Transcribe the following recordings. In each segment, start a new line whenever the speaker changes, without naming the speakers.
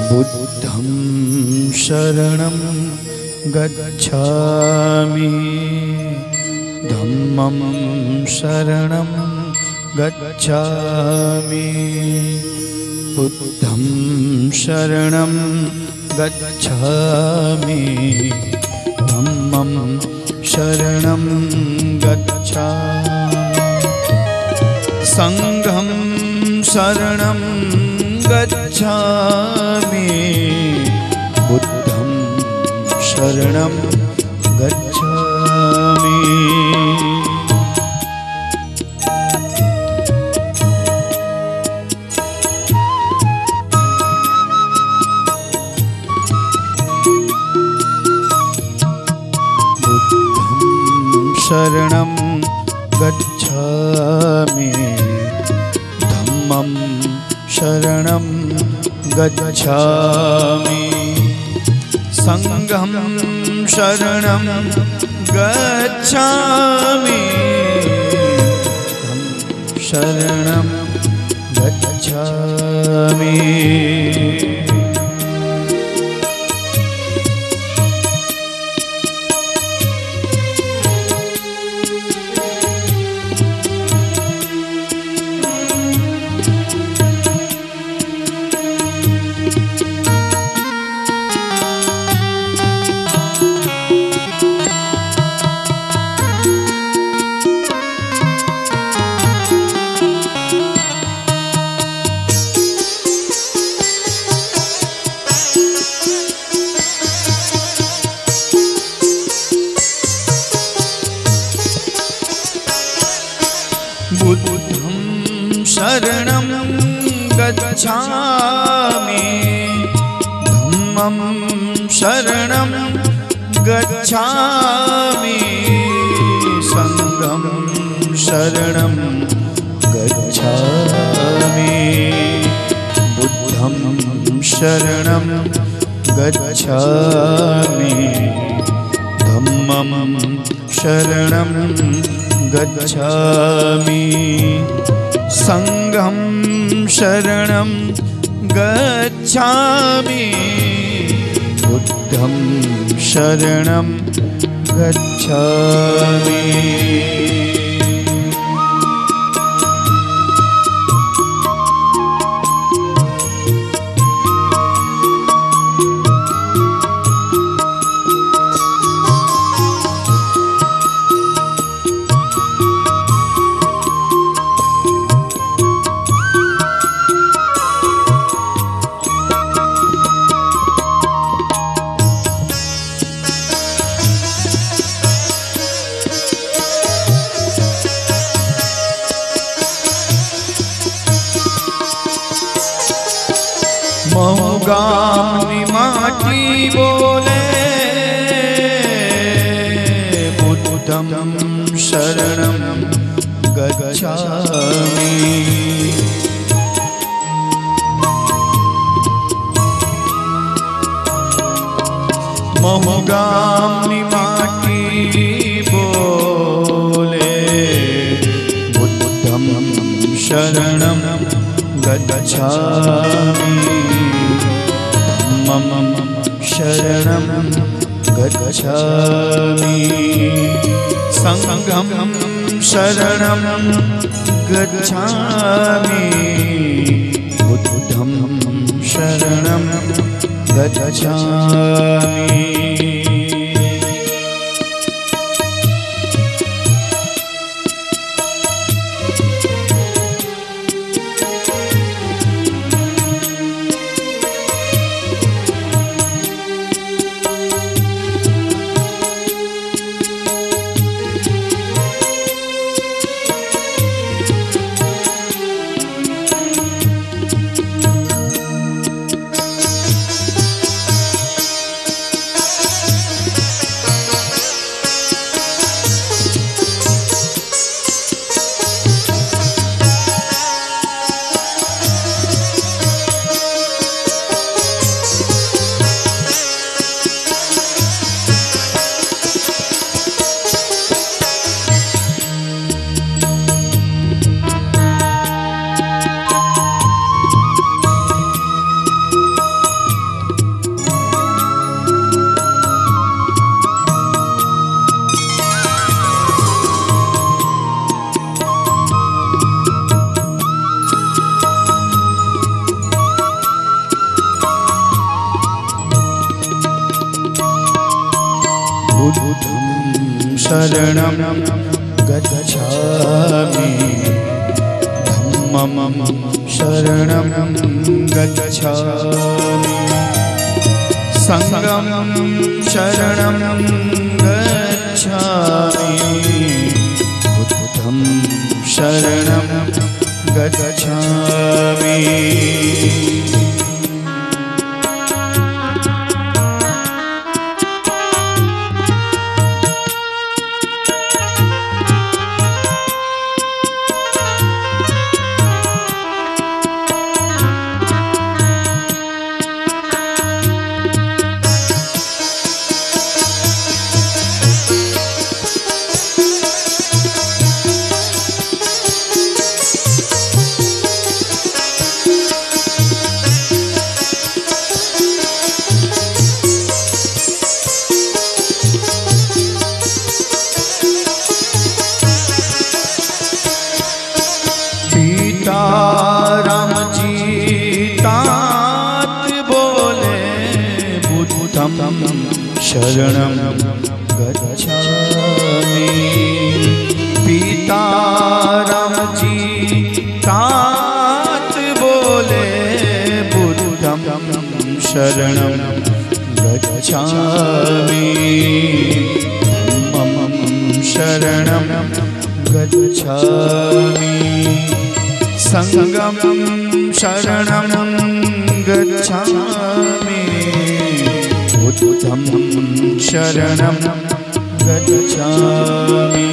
बुद्धं शरणं गच्छामि धम्मं शरणं गच्छामि बुद्धं शरणं गच्छामि धम्मं शरणं गच्छामि संघं शरणं गच्छामि बुद्धं शरणं गच्छामि बुद्धं शरणं गच्छामि धम्मं शरणं गच्छामि संघं शरणं गच्छामि शरणं गच्छामि बुद्धं शरणं गच्छामि धम्मं शरणं गच्छामि संघं शरणं गच्छामि बुद्धं शरणं गच्छामि धम्मं शरणं गच्छामि संघं शरणं गच्छामि बुद्धं शरणं गच्छामि महु गामनी माटी बोले बुद्धं शरणं गच्छामि महु गामनी माटी बोले बुद्धं शरणं गच्छामि धम्मं शरणं गच्छामि संघं शरणं गच्छामि बुद्धं शरणं गच्छामि शरणं गच्छामि धम्मं शरणं गच्छामि संघं शरणं गच्छामि बुद्धं शरणं गच्छामि शरणं गच्छामि पिता राम जी तात बोले बुद्धं शरणं गच्छामि धम्मं शरणं गच्छामि संघं शरणं गच्छामि बुद्धं शरणं गच्छामि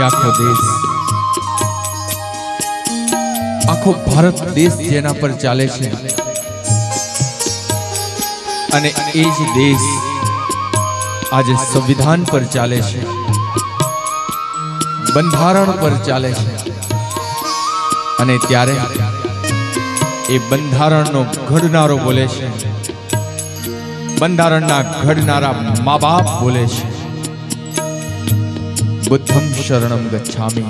આખો દેશ આખો ભારત દેશ જેના પર ચાલે છે અને એ જ દેશ આજે સંવિધાન પર ચાલે છે, બંધારણ પર ચાલે છે અને ત્યારે એ બંધારણનો ઘડનારો બોલે છે, બંધારણના ઘડનારા મા બાપ બોલે છે बुद्धं शरणं गच्छामि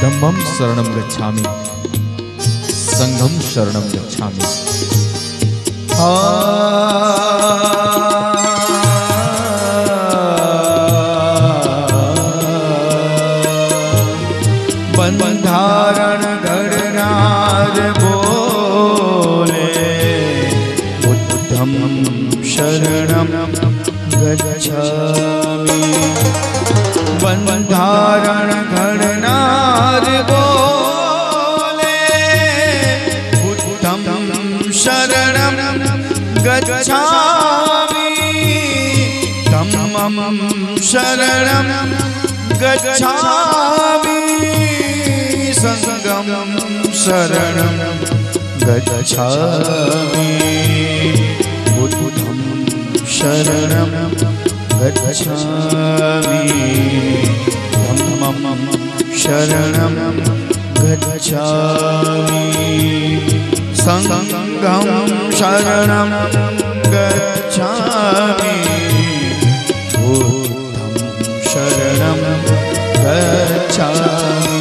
धम्मं शरणं गच्छामि संघं शरणं गच्छामि।
बंधारण घड़नार बोले बुद्धं शरणं गच्छामि बंधारण घड़नार बोले बुद्धं शरणं गच्छामि धम्मं शरणं गच्छामि संघं शरणं गच्छामि बुद्धं शरणं गच्छामि धम्मं शरणं गच्छामि संघं शरणं गच्छामि बुद्धं शरणं गच्छामि।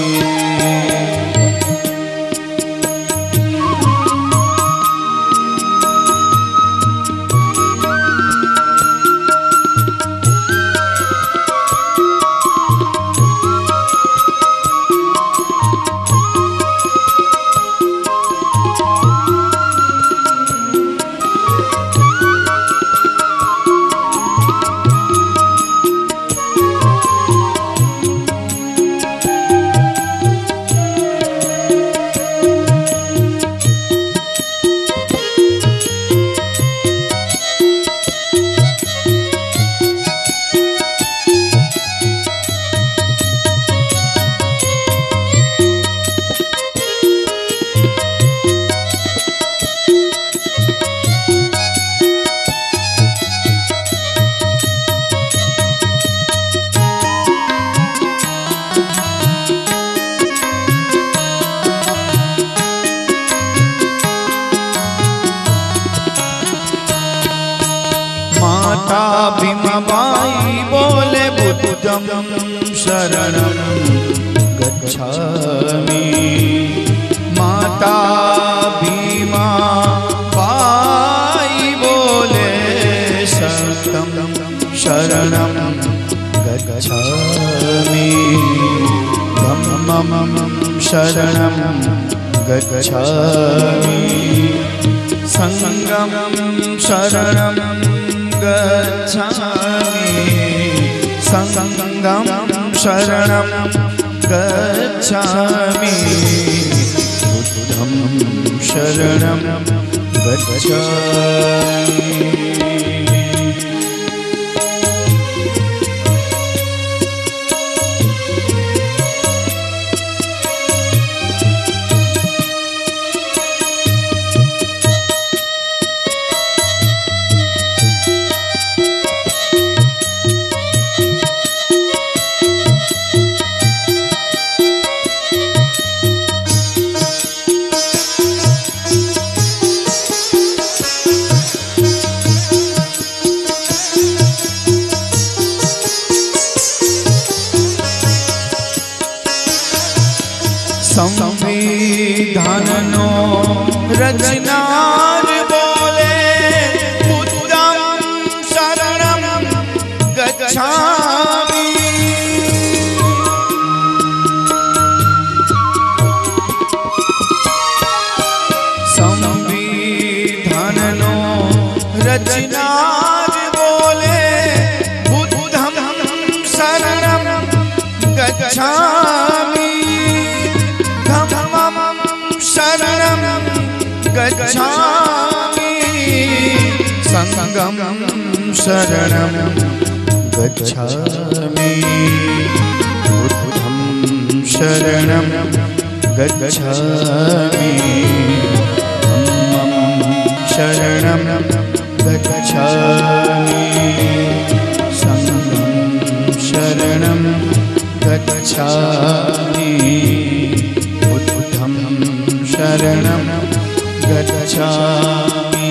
बुद्धं शरणं गच्छामि माता भीमा बाई बोले सत्यं शरणं गच्छामि धम्मं शरणं गच्छामि संघं शरणं गच्छामि संघं शरणं गच्छामि बुद्धं शरणं गच्छामि। संविधाननो रचनार बोले बुद्धं शरणं गच्छामि संविधाननो रचनार बोले बुद्धं शरणं गच्छामि शरणं गच्छामि संघं शरणं गच्छामि बुद्धं शरणं गच्छामि धम्मं शरणं गच्छामि संघं शरणं गच्छामि शरणं गच्छामि।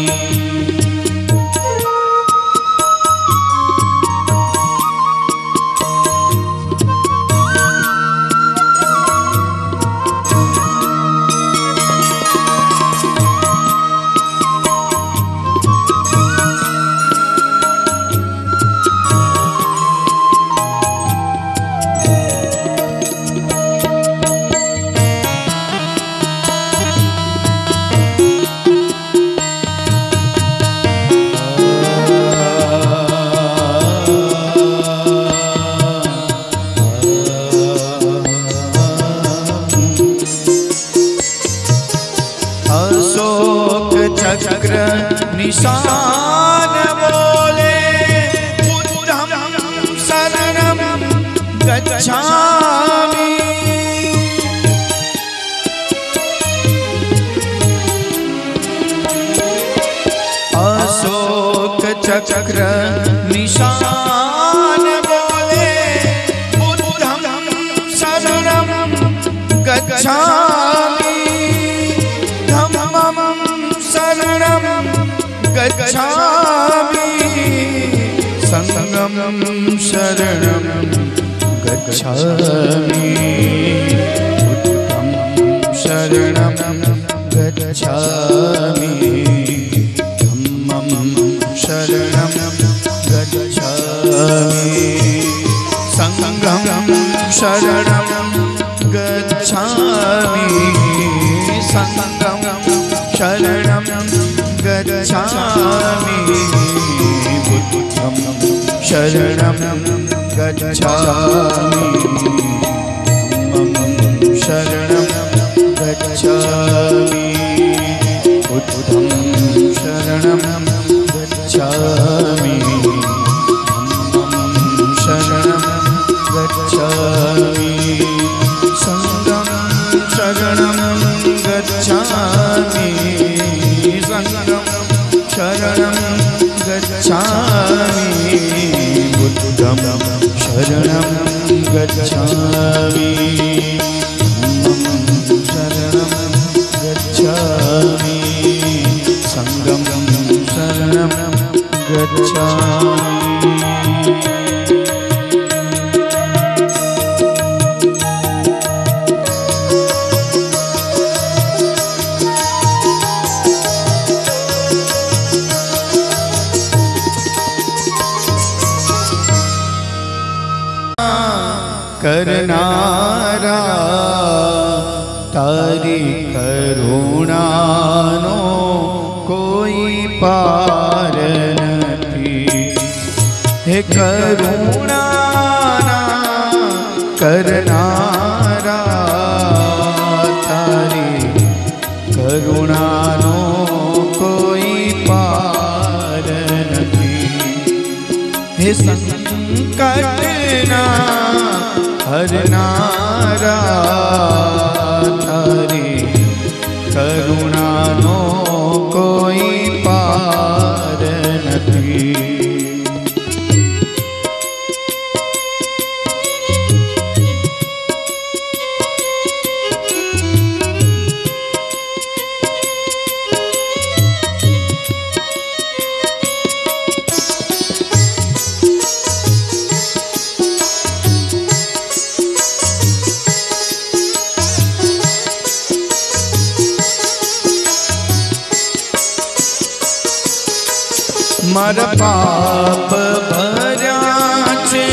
चक्र निशान बोले बुद्धं शरणं गच्छामि अशोक चक्र निशान बोले बुद्धं शरणं गच्छामि धम्मं शरणं गच्छामि संघं शरणं गच्छामि बुद्धं शरणं गच्छामि धम्मं शरणं गच्छामि संघं शरणं गच्छामि संघं शरणं गच्छामि बुद्धं शरणं गच्छामि धम्मं शरणं गच्छामि बुद्धं शरणं गच्छामि धम्मं शरणं गच्छामि संघं शरणं गच्छामि संघं शरणं गच्छामि बुद्धं शरणं गच्छामि धम्मं शरणं गच्छामि संघं शरणं गच्छामि। करनारा तारी करुणानो कोई पार नहीं। हे करुणाना करनारा तारी करुणानो कोई पार नहीं। हे संकटना हरनारा तारी करुणानो कोई पार नहीं। मर पाप भर्या छे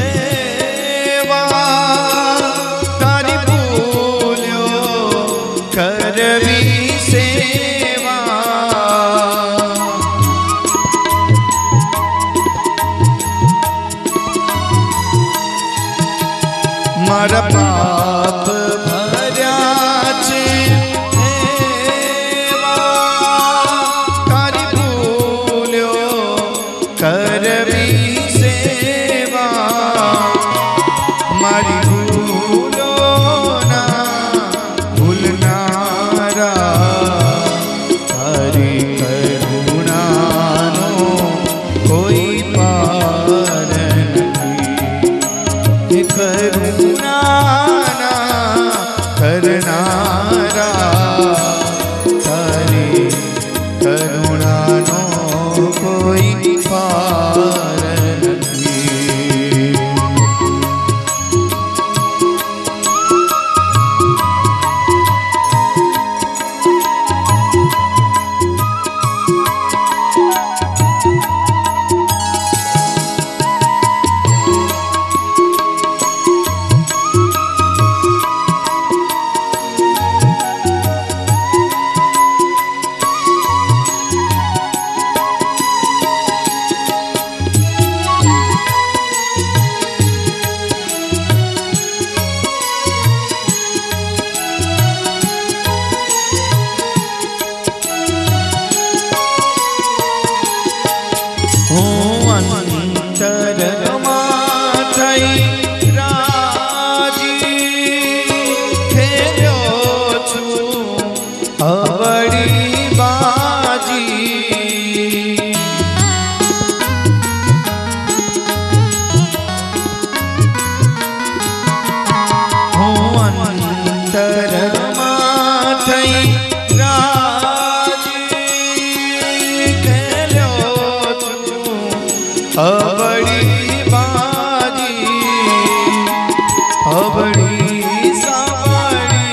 एवा तारी भूल्यो करवी सेवा। मर पाप भर्या छे करवी सेवा। मारी भूलो ना भूलनारा तारी करुणानो कोई पार नहीं। करुणाना करनारा तारी करुणानो कोई पार नहीं। अबड़ी बाजी अबड़ी सावड़ी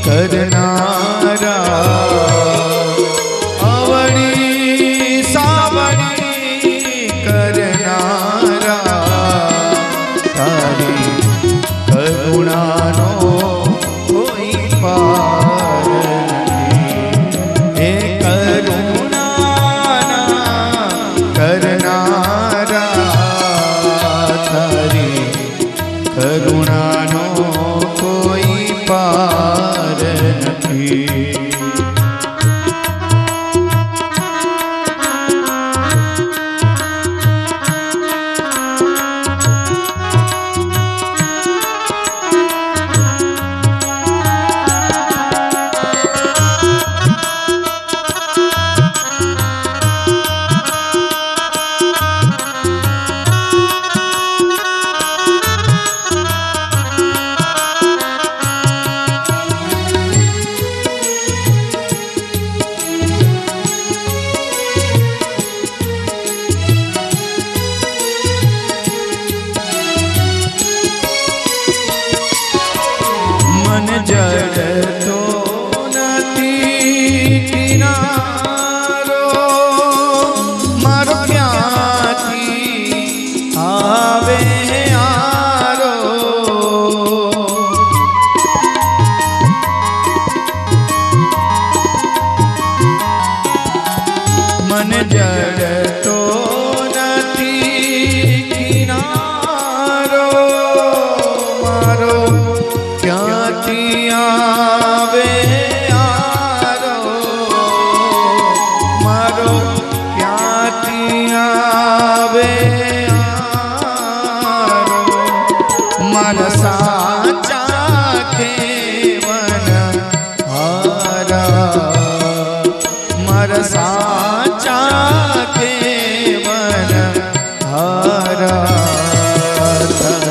करनारा अबड़ी सावड़ी करनारा तारी करुणानो कोई पार नहीं। हे करुणाना करनारा तारी करुणानो कोई पार नहीं।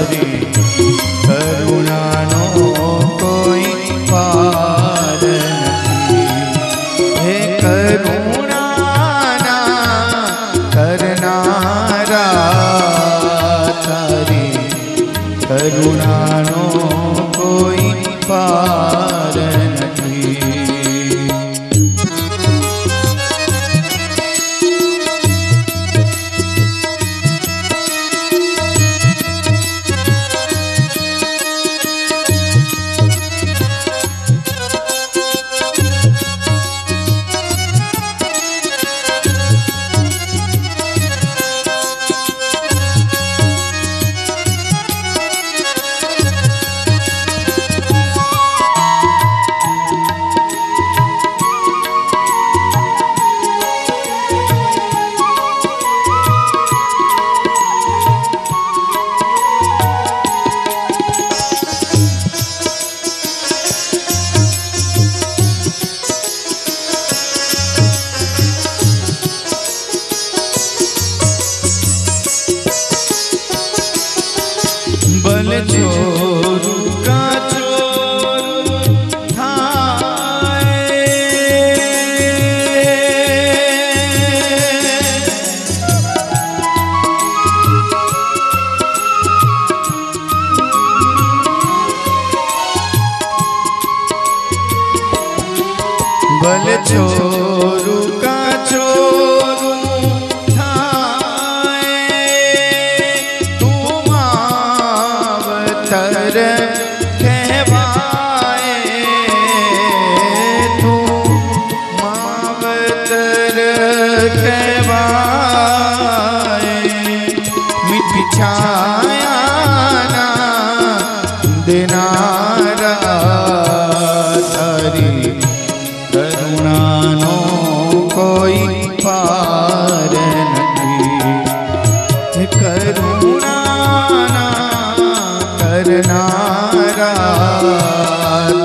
તારી કરુણાનો કોઈ પાર નથી હે કરુણાના કરનારા તારી કરુણાનો કોઈ પાર નથી बल चोरू का चोरू थाए बल चोरू का चोरू कहवाए तू मावतर कहवाए मिठी छाया ना दिनारा तारी करुणानो कोई पार नहीं करुणाना करनारा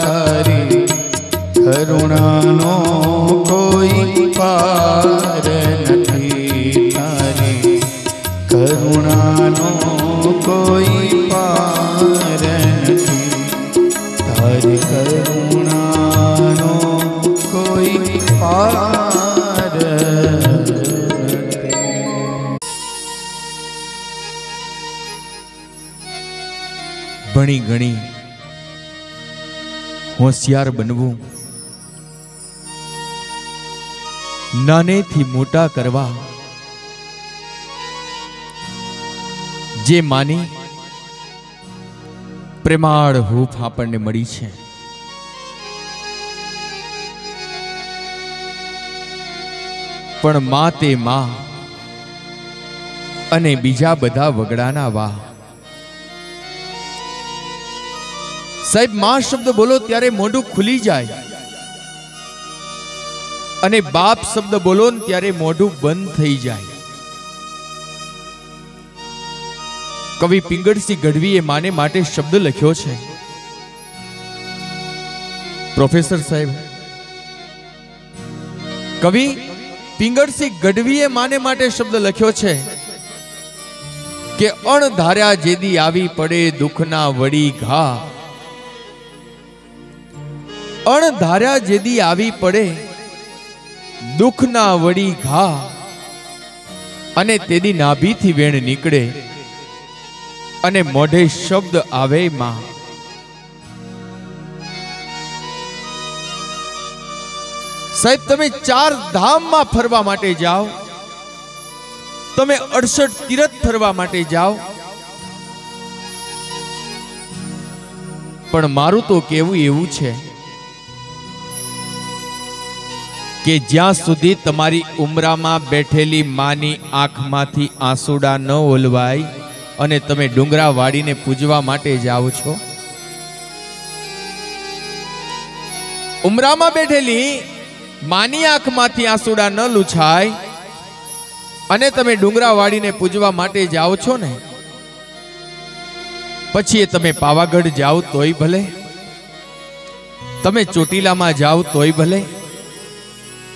तारी करुणानो कोई पार नहीं तारी करुणानो कोई पार नहीं तारी करुणानो कोई पार
भणी गणी होशियार बनवू नाने थी मोटा करवा जे मानी प्रेमाळ हूफ आपने मળી છે पण मा ते मा અને બીજા બધા વગડાના વાહ साहेब मां शब्द बोलो त्यारे मोढू खुली जाए अने बाप शब्द बोलो त्यारे मोढू बंद थई जाए कवि पिंगळसिंह गढ़वीए माने माटे शब्द लख्यो छे प्रोफेसर साहेब कवि पिंगळसिंह गढ़वीए माने माटे शब्द लख्यो छे के अणधार्या जेदी आवी पड़े दुखना वड़ी घा अणधार्या जेदी आवी पड़े दुखना वड़ी घा अने तेदी नाभी थी वेण निकळे अने मोढे शब्द आवे मां साहेब तमे 4 धाम में फरवा माटे जाओ तमे 68 तीर्थ फरवा माटे जाओ पण मारू तो केवू एवू छे के ज्यां सुधी तमारी उमरा में बैठेली मानी आंख मांथी आंसुडा न ओलवाय अने तमे डुंगरा वाड़ीने पूजवा माटे जाओ छो उमरा में बैठेली मानी आंख मांथी आंसुडा न लूछाय अने तमे डुंगरा वाड़ीने पूजवा माटे जाओ छो ने पछी तमे पावागढ़ जाओ तोय भले तमे ચોટીલા में जाओ तोय भले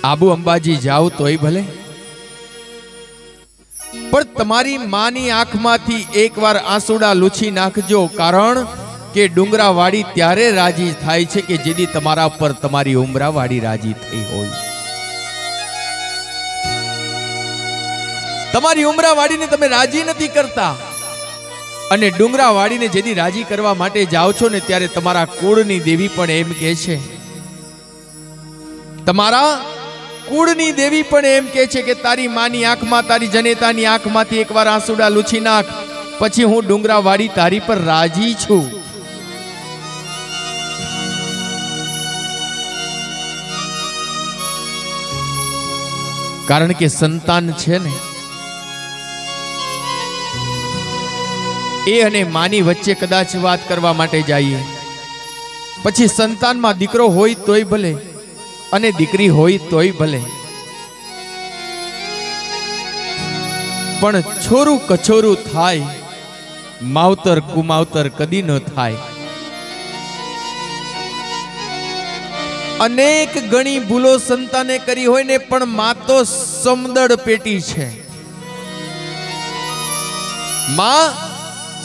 आबू अंबाजी जाओ तोय भले પણ તમારી માની આંખમાંથી એકવાર આંસુડા લૂછી નાખજો, કારણ કે ડુંગરાવાડી ત્યારે રાજી થાય છે કે જેથી તમારા પર તમારી ઉમરાવાડી રાજી થઈ હોય. તમારી ઉમરાવાડીને તમે રાજી નથી કરતા, અને ડુંગરાવાડીને જેથી રાજી કરવા માટે જાઓ છો ને ત્યારે તમારા કુળની દેવી પણ એમ કહે છે, તમારા કુળની દેવી પણ એમ કહે છે કે તારી માની આંખમાં, તારી જનેતાની આંખમાંથી એકવાર આંસુડા લૂછી નાખ, પછી હું ડુંગરાવાડી તારી પર રાજી છું. કારણ કે સંતાન છે ને એ અને માની વચ્ચે કદાચ વાત કરવા માટે જઈએ, પછી સંતાનમાં દીકરો હોય તોય ભલે અને દીકરી હોય તોય ભલે, પણ છોરું કછોરું થાય, માવતર કુમાવતર કદી ન થાય. અનેક ઘણી ભૂલો સંતાને કરી હોય ને, પણ માં તો સમદળ પેટી છે. માં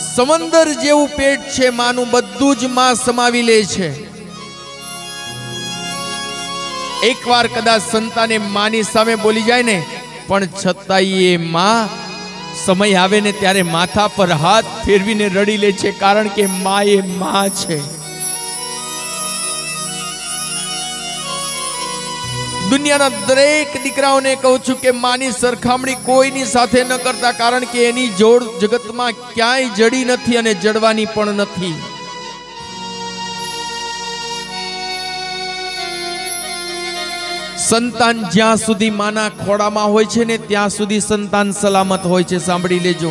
સમંદર જેવું પેટ છે, માનું બધું જ માં સમાવી લે છે. એકવાર કદાચ સંતાને માની સામે બોલી જાય ને, પણ છતાંય એ માં સમય આવે ને ત્યારે માથા પર હાથ ફેરવીને રડી લે છે, કારણ કે માં એ માં છે. દુનિયાના દરેક દીકરાઓને કહું છું કે માની સરખામણી કોઈની સાથે ન કરતા, કારણ કે એની જોડ જગતમાં ક્યાંય જડી નથી અને જડવાની પણ નથી. સંતાન જ્યાં સુધી માના ખોળામાં હોય છે ને ત્યાં સુધી સંતાન સલામત હોય છે. સાંભળી લેજો,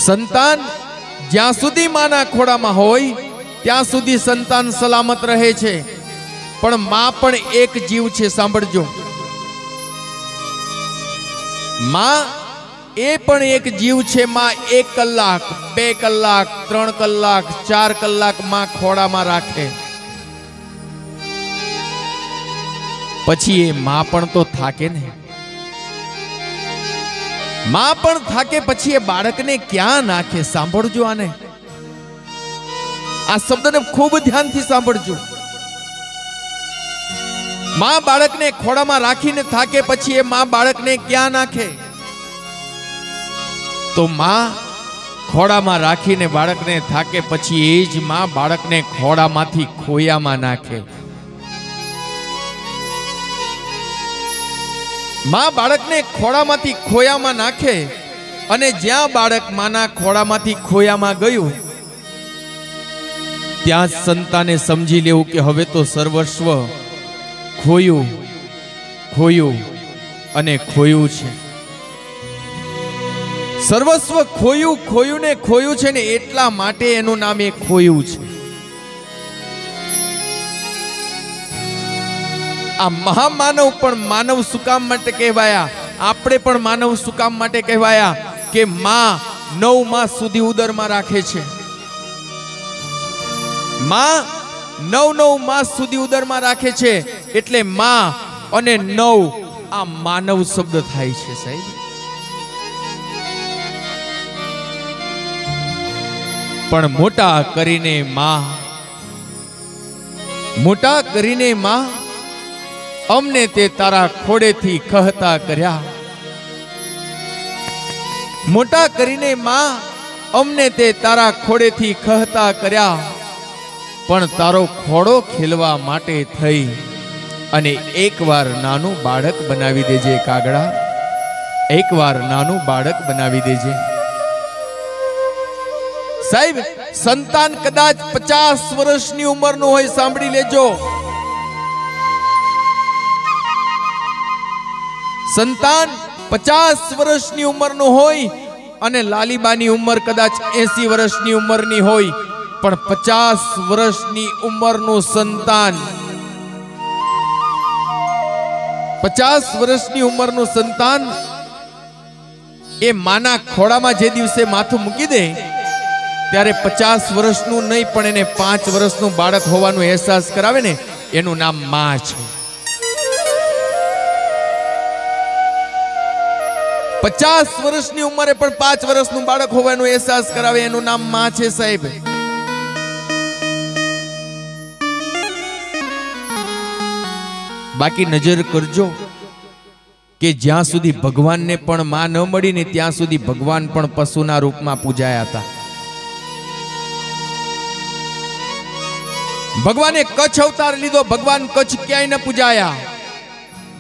સંતાન જ્યાં સુધી માના ખોળામાં હોય ત્યાં સુધી સંતાન સલામત રહે છે. પણ માં પણ એક જીવ છે. સાંભળજો, માં એ પણ એક જીવ છે. માં 1 કલાક, 2 કલાક, 3 કલાક, 4 કલાક માં ખોળામાં રાખે, પછી એ માં પણ તો થાકે ને. માં પણ થાકે પછી એ બાળકને ક્યાં નાખે? સાંભળજો આને, આ શબ્દને ખૂબ ધ્યાનથી સાંભળજો. માં બાળકને ખોળામાં રાખીને થાકે પછી એ માં બાળકને ક્યાં નાખે? તો માં ખોળામાં રાખીને બાળકને થાકે પછી એ જ માં બાળકને ખોળામાંથી ખોયામાં નાખે. માં બાળકને ખોળામાંથી ખોયામાં નાખે, અને જ્યાં બાળક માના ખોળામાંથી ખોયામાં ગયું ત્યાં સંતાને સમજી લેવું કે હવે તો સર્વસ્વ ખોયું, ખોયું અને ખોયું છે. સર્વસ્વ ખોયું, ખોયું ને ખોયું છે ને, એટલા માટે એનું નામ એ ખોયું છે. આ મહામાનવ પણ માનવ શું કામ માટે કહેવાયા? આપણે પણ માનવ શું કામ માટે કહેવાયા? કે માં 9 માસ સુધી ઉદરમાં રાખે છે. માં 9 માસ સુધી ઉદરમાં રાખે છે, એટલે માં અને 9 આ માનવ શબ્દ થાય છે. સાહેબ, પણ મોટા કરીને માં, મોટા કરીને માં અમને તે તારા ખોડેથી કહતા કર્યા. મોટા કરીને માં અમને તે તારા ખોડેથી કહતા કર્યા, પણ તારો ખોડો ખેલવા માટે થઈ અને એકવાર નાનું બાળક બનાવી દેજે. કાગડા, એકવાર નાનું બાળક બનાવી દેજે. સાહેબ, સંતાન કદાચ 50 વર્ષની ઉંમરનું હોય. સાંભળી લેજો, સંતાન 50 વર્ષની ઉંમરનું હોય અને લાલીબાની ઉંમર કદાચ 80 વર્ષની ઉંમરની હોય, પણ 50 વર્ષની ઉંમરનું સંતાન, 50 વર્ષની ઉંમરનું સંતાન એ માના ખોળામાં જે દિવસે માથું મૂકી દે ત્યારે 50 વર્ષનું નહીં પણ એને 5 વર્ષનું બાળક હોવાનો અહેસાસ કરાવે ને, એનું નામ માં છે. 50 વર્ષની ઉંમરે પણ 5 વર્ષનું બાળક હોવાનો અહેસાસ કરાવે, એનું નામ માં છે સાહેબ. બાકી નજર કરજો કે જ્યાં સુધી ભગવાનને પણ માં ન મળી ને ત્યાં સુધી ભગવાન પણ પશુના રૂપમાં પૂજાયા હતા. ભગવાને કચ્છ અવતાર લીધો, ભગવાન કચ્છ ક્યાંય ન પૂજાયા.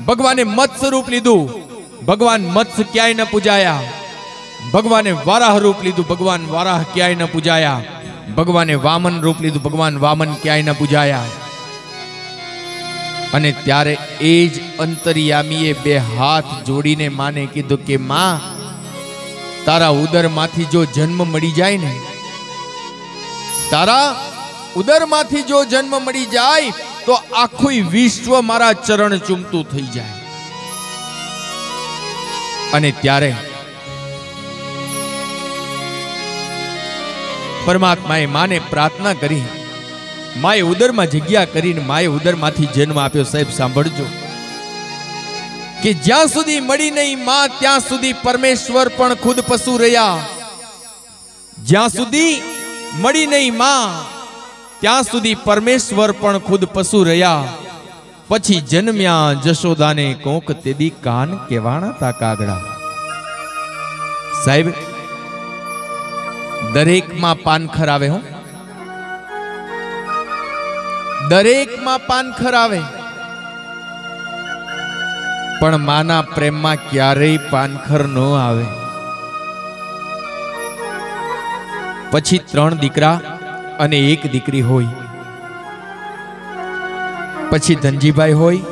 ભગવાને મત્સ્ય રૂપ લીધું, ભગવાન મત્સ્ય ક્યાંય ન પૂજાયા. ભગવાને વારાહ રૂપ લીધું, ભગવાન વારાહ ક્યાંય ન પૂજાયા. ભગવાને વામન રૂપ લીધું, ભગવાન વામન ક્યાંય ન પૂજાયા. અને ત્યારે એ જ અંતર્યામીએ 2 હાથ જોડીને માને કીધું કે માં, તારા ઉદરમાંથી જો જન્મ મળી જાય ને, તારા ઉદરમાંથી જો જન્મ મળી જાય તો આખું વિશ્વ મારા ચરણ ચૂમતું થઈ જાય. અને ત્યારે પરમાત્માએ માને પ્રાર્થના કરી, માએ ઉદરમાં જગ્યા કરીને માએ ઉદરમાંથી જન્મ આપ્યો. સાહેબ સાંભળજો કે જ્યાં સુધી મળી નહીં માં ત્યાં સુધી પરમેશ્વર પણ ખુદ પશુ રહ્યા. જ્યાં સુધી મળી નહીં માં ત્યાં સુધી પરમેશ્વર પણ ખુદ પશુ રહ્યા. પછી જન્મ્યા જશોદાને કોક તેદી કાન કેવાણા તા કાગડા. સાહેબ દરેકમાં પાનખર આવે, હો, દરેકમાં પાનખર આવે, પણ માના પ્રેમમાં ક્યારેય પાનખર ન આવે. પછી 3 દીકરા અને 1 દીકરી હોય. પછી ધનજીભાઈ હોય,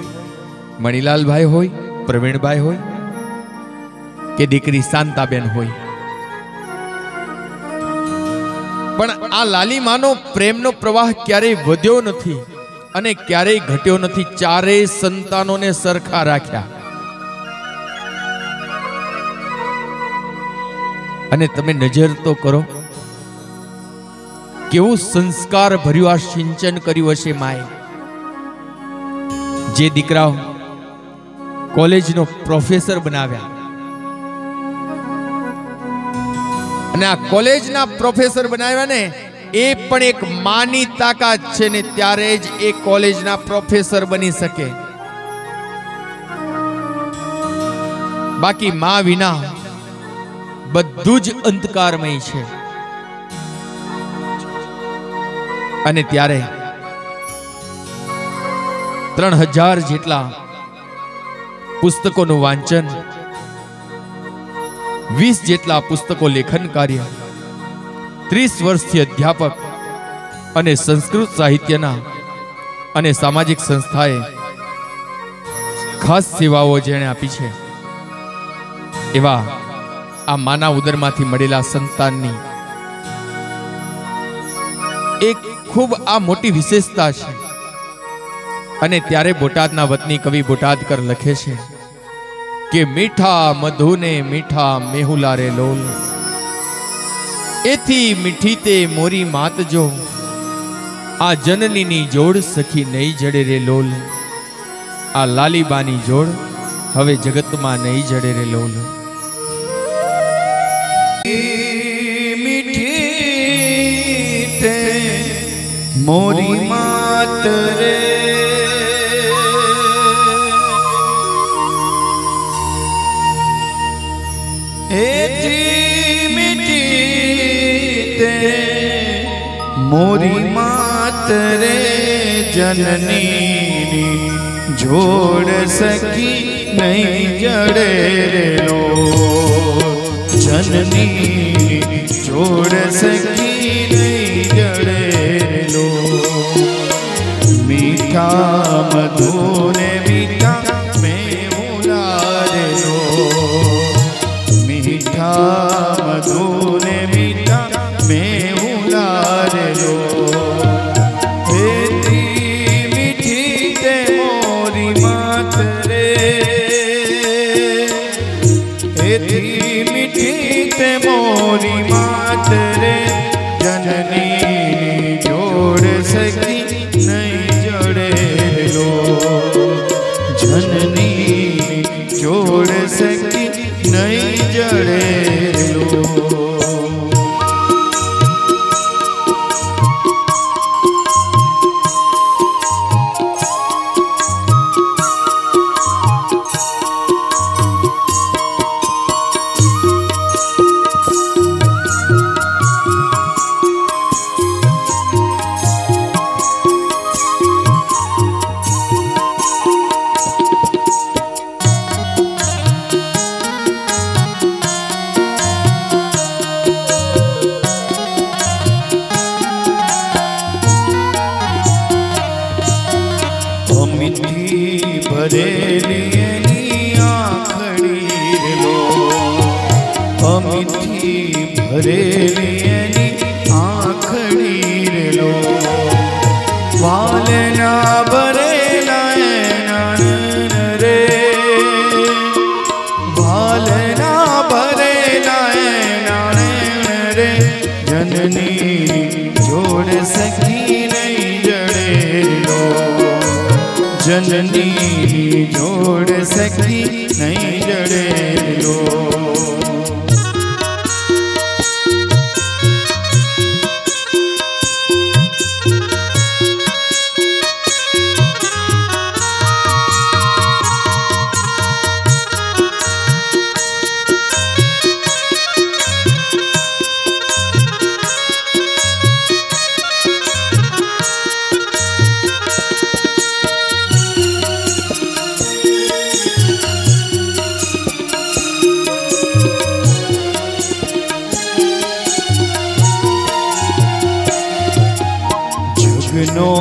મણીલાલભાઈ હોય, પ્રવીણભાઈ હોય કે દીકરી શાંતાબેન હોય. પણ આ લાલી માનો પ્રેમનો પ્રવાહ ક્યારેય વધ્યો નથી અને ક્યારેય ઘટ્યો નથી. 4 સંતાનોને સરખા રાખ્યા. અને તમે નજર તો કરો કેવું સંસ્કાર ભર્યું આ સિંચન કર્યું હશે માએ. જે દીકરાઓ કોલેજનો પ્રોફેસર બનાવ્યા અને આ કોલેજના પ્રોફેસર બનાવ્યા ને એ પણ એક માની તાકાત છે ને ત્યારે જ એ કોલેજના પ્રોફેસર બની શકે. બાકી માં વિના બધું જ અંધકારમય છે. અને ત્યારે 3000 જેટલા પુસ્તકોનું વાંચન, 20 જેટલા પુસ્તકો લેખન કાર્ય, 30 વર્ષથી અધ્યાપક અને સંસ્કૃત સાહિત્યના અને સામાજિક સંસ્થાએ ખાસ સેવાઓ જેણે આપી છે. એવા આ માના ઉદરમાંથી મળેલા સંતાનની એક ખૂબ આ મોટી વિશેષતા છે. અને ત્યારે બોટાદના વતની કવિ બોટાદકર લખે છે કે મીઠા મધુને મીઠા મેહુલા રે લોલ, એથી મીઠી તે મોરી માત જો, આ જનનીની જોડ સખી નહીં જડે રે લોલ. આ લાલીબાની જોડ હવે જગતમાં નહીં જડે રે લોલ.
મીઠી તે મોરી માત રે, એથી મીઠી તે મોરી માત રે, જનની જોડ સખી નહીં જડે રે લો. જનની જોડ સખી નહીં જડે રે લો. મીઠા મધુને મીઠા મેહુલા રે લો. મીઠા મધુને મીઠા મેહુલા રે લો. એથી મીઠી તે મોરી માત રે, એથી મીઠી તે મોરી માત રે, જનની જોડ સખી નહીં જડે લો. જનની જોડ સખી નહીં જડેલો. ભરેલી એની આંખડી લો, અમીઠી ભરેલી એની આંખડી લો. વાલના ભરેલા એના રે, વાલના ભરેલા એના રે. જનની જોડ સખી નહીં જડેલો, जननी जोड़ सखी नहीं जड़ेलो. जगनो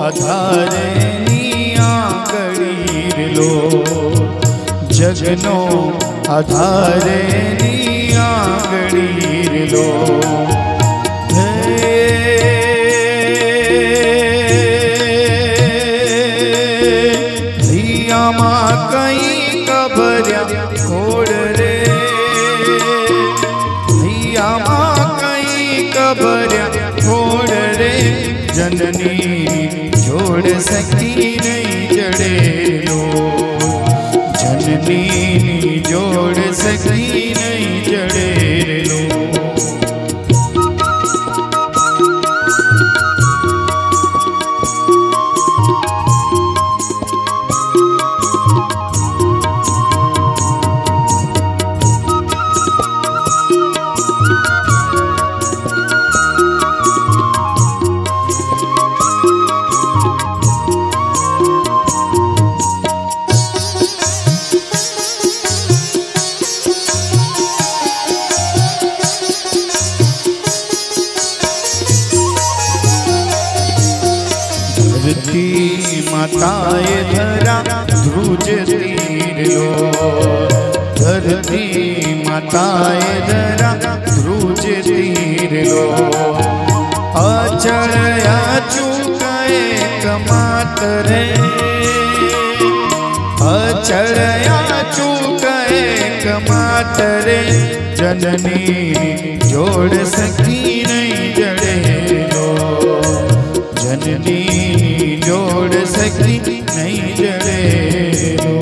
आधारे नी आंकड़ी लो, जगनो आधारे नी आंकड़ी लो. धियामा कई कबर्या खोड़ रे, धियामा कई कबर्या खोड़ रे. जननी जोड़ सखी नहीं जड़ेलो, जननी जोड़ सखी नहीं जड़ेलो. धरती माताए धरा ध्रुज तीर लो, धरती माताए धरा ध्रुज तीर लो. अचड़या चूकाए कमात रे, अचड़या चूकाए कमात रे. जननी जोड़ सखी नहीं जड़ेलो, जननी जोड़ सखी नहीं जड़ेलो.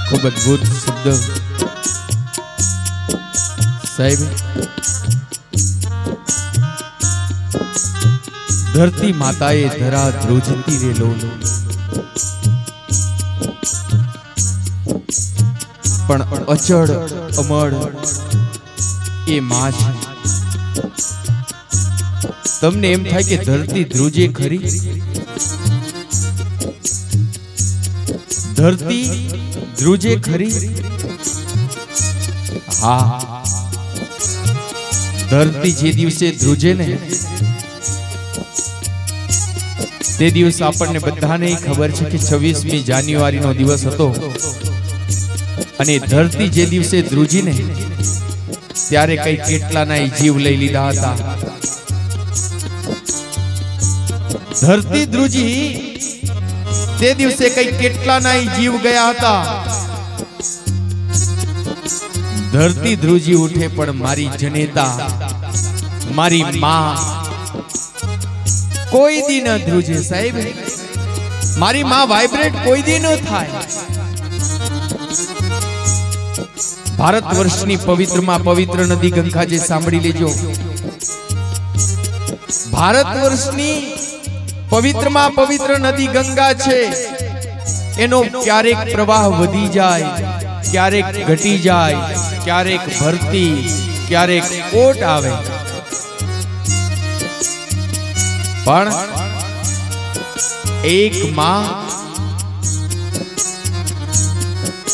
खूब अद्भुत शब्द साहेब. धरती माताए धरा ध्रुजती रे लो, पण अचड़ अमड़ ए मां छे. तमने एम थाय के धरती ध्रुजे खरी, धरती ध्रुजे खरी. हाँ, धरती जे दिवसे ध्रुजे ने તે દિવસ આપણને બધાને ખબર છે કે 26મી જાન્યુઆરીનો દિવસ હતો અને ધરતી જે દિવસે ધ્રુજીને ત્યારે કઈ કેટલાના જીવ લઈ લીધા હતા. ધરતી ધ્રુજી તે દિવસે કઈ કેટલાના જીવ ગયા હતા. धरती ध्रुजी उठे पण मारी जनेता मारी मां कोई दी न ध्रुजे साहेब। मारी मां वाइब्रेट कोई दी न थाय। भारतवर्षनी पवित्र मां पवित्र नदी गंगा जे सांभળી लेजो। भारतवर्षनी पवित्र मां पवित्र नदी गंगा छे एनो क्यारेक प्रवाह वधी जाय, क्यारेक घटी जाय, क्यारेक भरती, क्यारेक ओट आवे, पण एक मां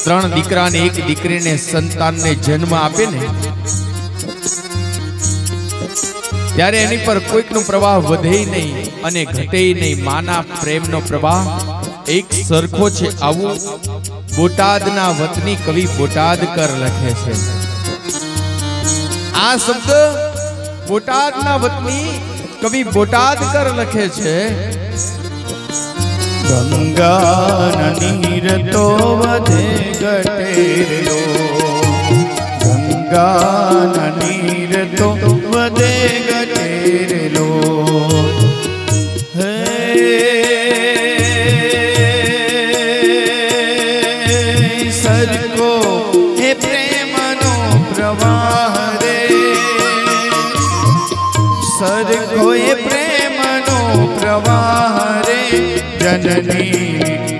त्रण दीकरा ने एक दीकरी ने संतान ने जन्म आपे ने त्यारे एनी पर कोईक नो प्रवाह वधे नहीं अने घटे नहीं। माना प्रेम नो प्रवाह एक सरखो छे। आवु बोटादना वतनी कवि बोटादकर लखे छे। आ शब्द बोटादना वतनी कवि बोटादकर लखे छे।
गंगा नीर तो वधे गटेरलो, गंगा नीर तो वधे गटेरलो। सरको हे प्रेमनो प्रवाह रे, सरको हे प्रेमनो प्रवाह रे। जननी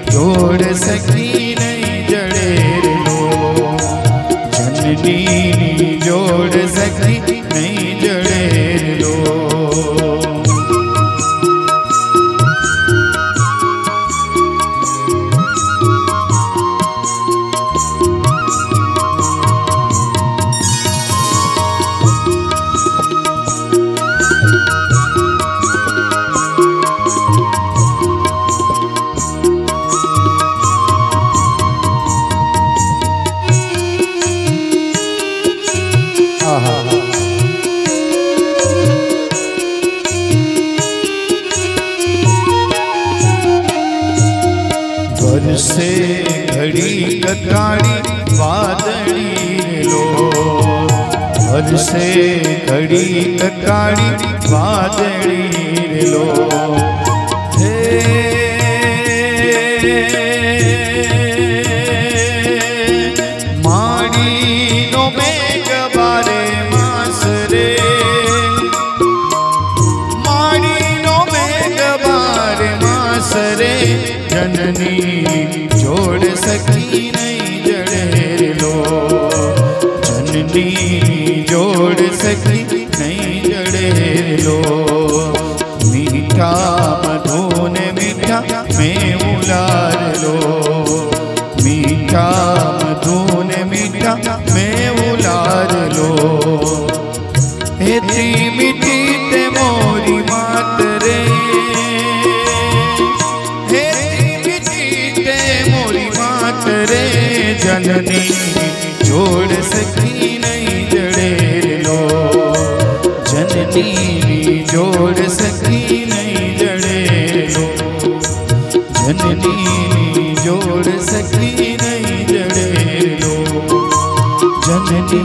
जोड़ सकी नहीं जड़ेरलो, जननी जोड़ सकी नहीं जड़ेरलो। से घड़ी कताड़ी वादड़ी लो, हर से घड़ी कताड़ी वादड़ी लो। हे माड़ी नो मेघ बारे मास रे, माड़ी नो मेघ बारे मास रे। जननी जोड़ सकी नहीं जड़ेरलो, जननी जोड़ सकी नहीं जड़ेरलो। मीठा मधु ने मीठा में उलार लो, मीठा मधु ने मीठा में उलार लो। इतनी मीठी ते मोरी मात रे, रे। जननी जोड़ सकी नहीं जड़ेरलो, जननी जोड़ सकी नहीं जड़ेरलो, जननी जोड़ सकी नहीं जड़ेरलो, जननी